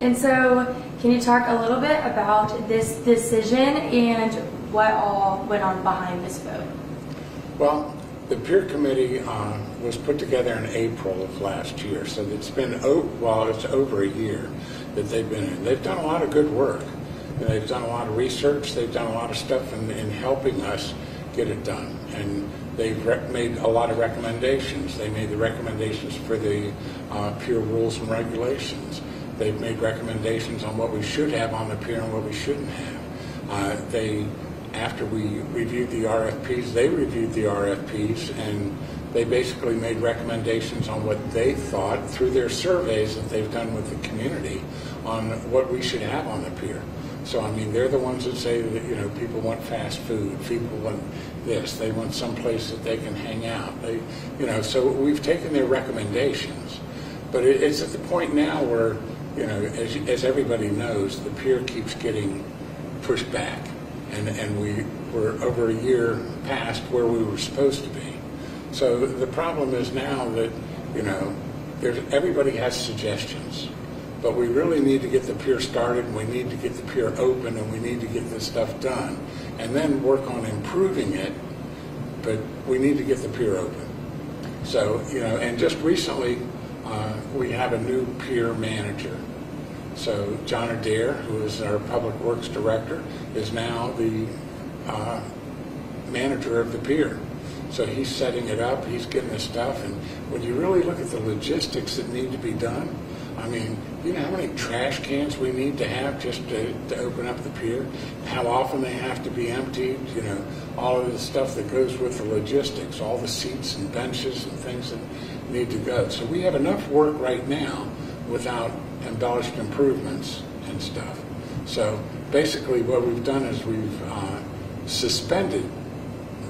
And so, can you talk a little bit about this decision and what all went on behind this vote? Well, the Pier Committee was put together in April of last year, so it's been, it's over a year that they've been in. They've done a lot of good work. They've done a lot of research. They've done a lot of stuff in helping us get it done. And they've made a lot of recommendations. They made the recommendations for the pier rules and regulations. They've made recommendations on what we should have on the pier and what we shouldn't have. After we reviewed the RFPs, they reviewed the RFPs, and they basically made recommendations on what they thought through their surveys that they've done with the community on what we should have on the pier. So, I mean, they're the ones that say that, you know, people want fast food, people want this, they want some place that they can hang out. They, you know, so we've taken their recommendations, but it's at the point now where, you know, as everybody knows, the pier keeps getting pushed back, and we're over a year past where we were supposed to be. So the problem is now that, you know, everybody has suggestions. But we really need to get the pier started, and we need to get the pier open, and we need to get this stuff done, and then work on improving it, but we need to get the pier open. So, you know, and just recently, we have a new pier manager. So John Adair, who is our Public Works Director, is now the manager of the pier. So he's setting it up, he's getting the stuff, and when you really look at the logistics that need to be done, I mean, you know how many trash cans we need to have just to open up the pier? How often they have to be emptied? You know, all of the stuff that goes with the logistics, all the seats and benches and things that need to go. So we have enough work right now without embellished improvements and stuff. So basically what we've done is we've suspended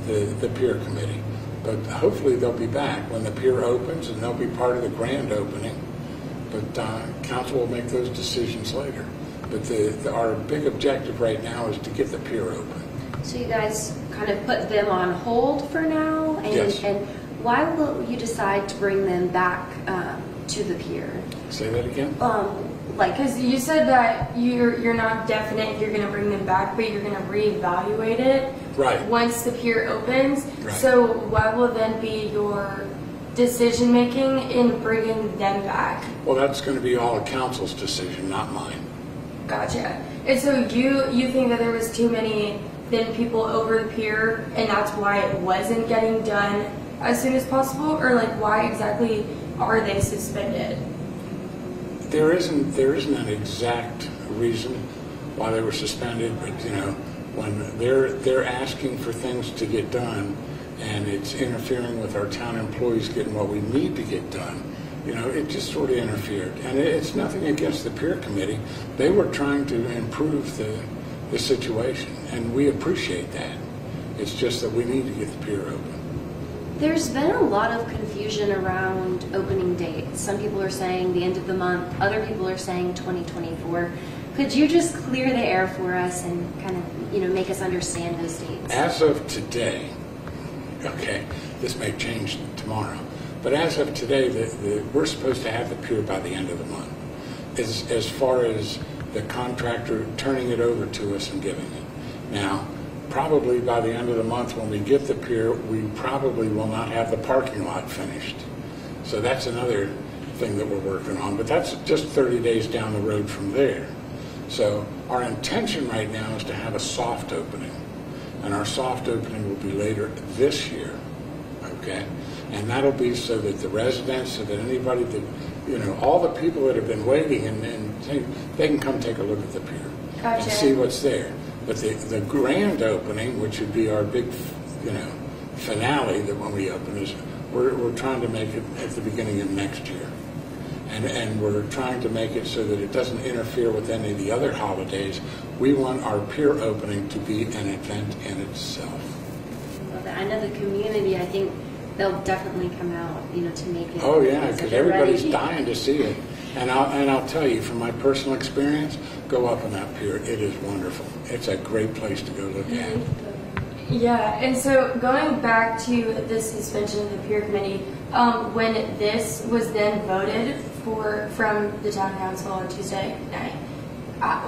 the Pier Committee, but hopefully they'll be back when the pier opens, and they'll be part of the grand opening. But council will make those decisions later. But our big objective right now is to get the pier open. So you guys kind of put them on hold for now? And, yes. And why will you decide to bring them back to the pier? Say that again? Because you said that you're not definite if you're going to bring them back, but you're going to reevaluate it once the pier opens. Right. So what will then be your decision making in bringing them back? Well, that's going to be all a council's decision, not mine. Gotcha. And so you think that there was too many thin people over the pier, and that's why it wasn't getting done as soon as possible, or like why exactly are they suspended? There isn't an exact reason why they were suspended, but you know, when they're asking for things to get done, and it's interfering with our town employees getting what we need to get done, you know, it just sort of interfered. And it's nothing against the Pier Committee. They were trying to improve the situation, and we appreciate that. It's just that we need to get the pier open. There's been a lot of confusion around opening dates. Some people are saying the end of the month, other people are saying 2024. Could you just clear the air for us and kind of, you know, make us understand those dates? As of today, okay, this may change tomorrow, but as of today, we're supposed to have the pier by the end of the month. As far as the contractor turning it over to us and giving it. Now, probably by the end of the month when we get the pier, we probably will not have the parking lot finished. So that's another thing that we're working on, but that's just 30 days down the road from there. So our intention right now is to have a soft opening, and our soft opening will be later this year, okay? And that'll be so that the residents, so that anybody that, you know, all the people that have been waiting, and they can come take a look at the pier and see what's there. But the grand opening, which would be our big, you know, finale, that when we open, is we're trying to make it at the beginning of next year. And we're trying to make it so that it doesn't interfere with any of the other holidays. We want our pier opening to be an event in itself. I know the community, I think they'll definitely come out, you know, to make it. Oh yeah, because everybody's dying to see it. And I'll tell you, from my personal experience, go up on that pier. It is wonderful. It's a great place to go look at. Yeah, and so going back to the suspension of the Pier Committee, when this was then voted from the town council on Tuesday night.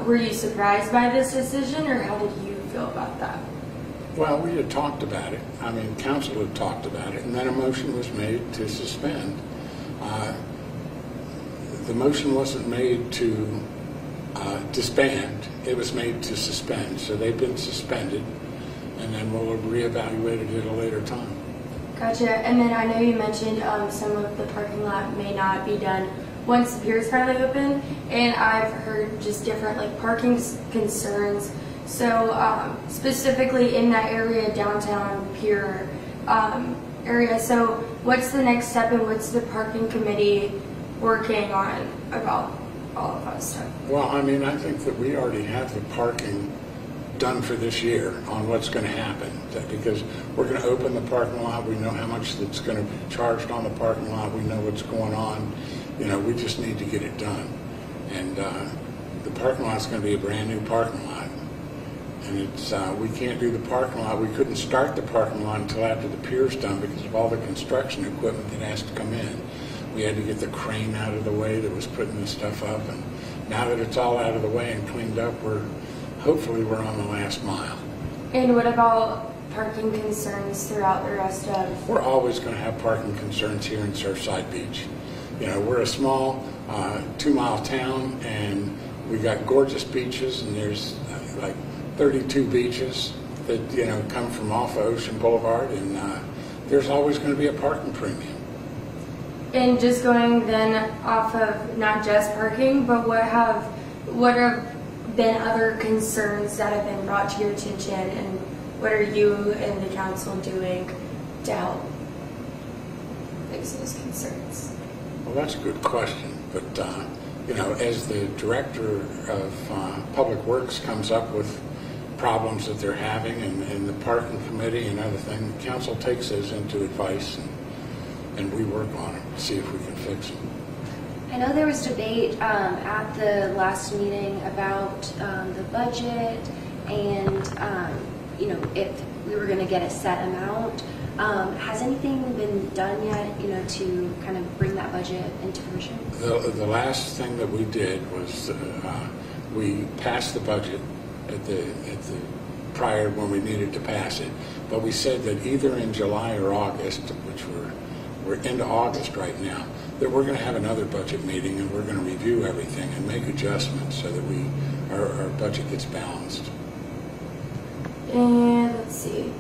Were you surprised by this decision, or how did you feel about that? Well, we had talked about it. I mean, council had talked about it, and then a motion was made to suspend. The motion wasn't made to disband. It was made to suspend. So they've been suspended, and then we'll reevaluate it at a later time. Gotcha. And then I know you mentioned some of the parking lot may not be done once the pier is finally open, and I've heard just different like parking concerns. So specifically in that area, downtown Pier area. So what's the next step, and what's the parking committee working on about all of that stuff? Well, I mean, I think that we already have the parking done for this year on what's going to happen, because we're going to open the parking lot. We know how much that's going to be charged on the parking lot. We know what's going on. You know, we just need to get it done. And the parking lot's going to be a brand new parking lot. And it's we can't do the parking lot. We couldn't start the parking lot until after the pier's done because of all the construction equipment that has to come in. We had to get the crane out of the way that was putting the stuff up. And now that it's all out of the way and cleaned up, hopefully we're on the last mile. And what about parking concerns throughout the rest of? We're always going to have parking concerns here in Surfside Beach. You know, we're a small 2-mile town, and we got gorgeous beaches, and there's like 32 beaches that, you know, come from off of Ocean Boulevard, and there's always going to be a parking premium. And just going then off of not just parking, but what have been other concerns that have been brought to your attention, and what are you and the council doing to help fix those concerns? Well, that's a good question, but you know, as the director of Public Works comes up with problems that they're having, and the parking committee and other things, the council takes those into advice, and we work on it to see if we can fix them. I know there was debate at the last meeting about the budget, and you know, if we were going to get a set amount. Has anything been done yet, you know, to kind of bring that budget into fruition? The last thing that we did was we passed the budget at the prior when we needed to pass it, but we said that either in July or August, which we're into August right now, that we're going to have another budget meeting, and we're going to review everything and make adjustments so that our budget gets balanced. And let's see.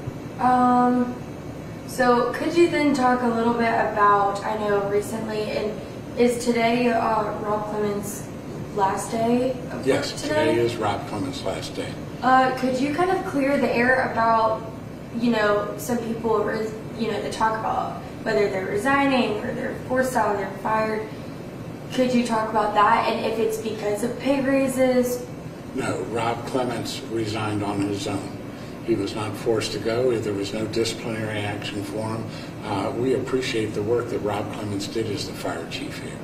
So could you then talk a little bit about, I know recently, and is today Rob Clemens' last day of work? Yes, today is Rob Clemens' last day. Could you kind of clear the air about, you know, some people, you know, that talk about whether they're resigning or they're forced out or they're fired? Could you talk about that, and if it's because of pay raises? No, Rob Clemens resigned on his own. He was not forced to go. There was no disciplinary action for him. We appreciate the work that Rob Clemens did as the fire chief here.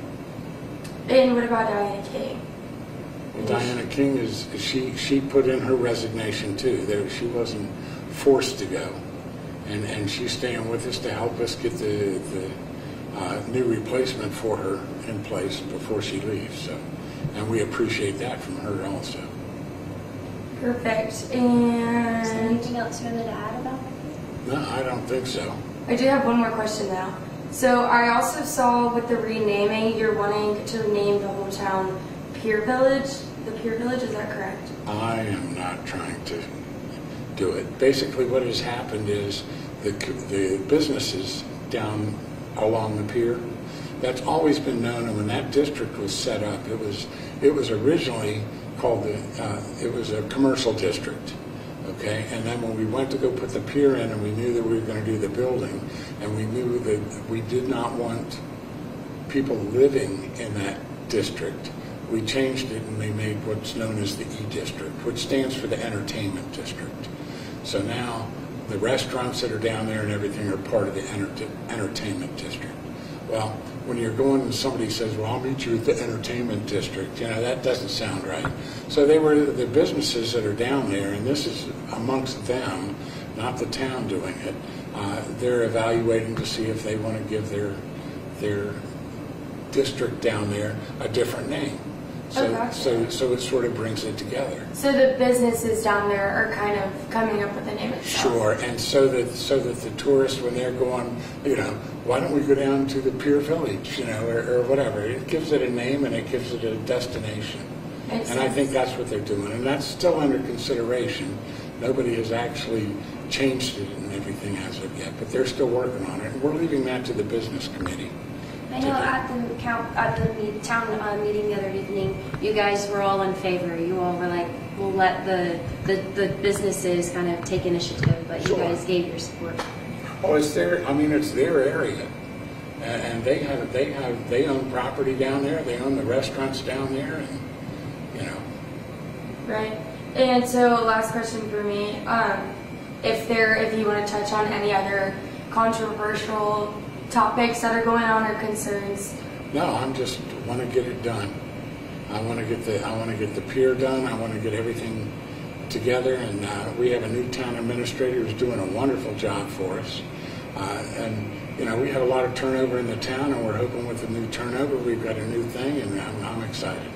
And what about Diana King? Well, Diana King she put in her resignation too. She wasn't forced to go, and she's staying with us to help us get the new replacement for her in place before she leaves. So, and we appreciate that from her also. Perfect. And is there And anything else you wanted to add about that? No, I don't think so. I do have one more question now. So I also saw with the renaming, you're wanting to name the whole town Pier Village. The Pier Village, is that correct? I am not trying to do it. Basically what has happened is the businesses down along the pier, that's always been known, and when that district was set up, it was originally called it was a commercial district, okay? And then when we went to go put the pier in, and we knew that we were going to do the building, and we knew that we did not want people living in that district, we changed it and we made what's known as the E District, which stands for the Entertainment District. So now the restaurants that are down there and everything are part of the Entertainment District. Well, when you're going and somebody says, well, I'll meet you at the Entertainment District, you know, that doesn't sound right. So they were the businesses that are down there, and this is amongst them, not the town doing it. They're evaluating to see if they want to give their district down there a different name. So, Oh, gotcha. so it sort of brings it together. So the businesses down there are kind of coming up with a name itself. Sure, and so that the tourists, when they're going, you know, why don't we go down to the Pier Village, you know, or whatever. It gives it a name and it gives it a destination. Makes And I sense. think that's what they're doing, and that's still under consideration. Nobody has actually changed it and everything as of yet, but they're still working on it. And we're leaving that to the business committee. I know at the town meeting the other evening, you guys were all in favor. You all were like, we'll let the businesses kind of take initiative, but Sure. you guys gave your support. Oh, it's their, I mean, it's their area. And they own property down there, they own the restaurants down there, and, you know. Right. And so last question for me, if you want to touch on any other controversial topics that are going on or concerns. No, I'm just want to get it done. I want to get the pier done. I want to get everything together, and we have a new town administrator who's doing a wonderful job for us. And you know, we have a lot of turnover in the town, and we're hoping with the new turnover, we've got a new thing, and I'm excited.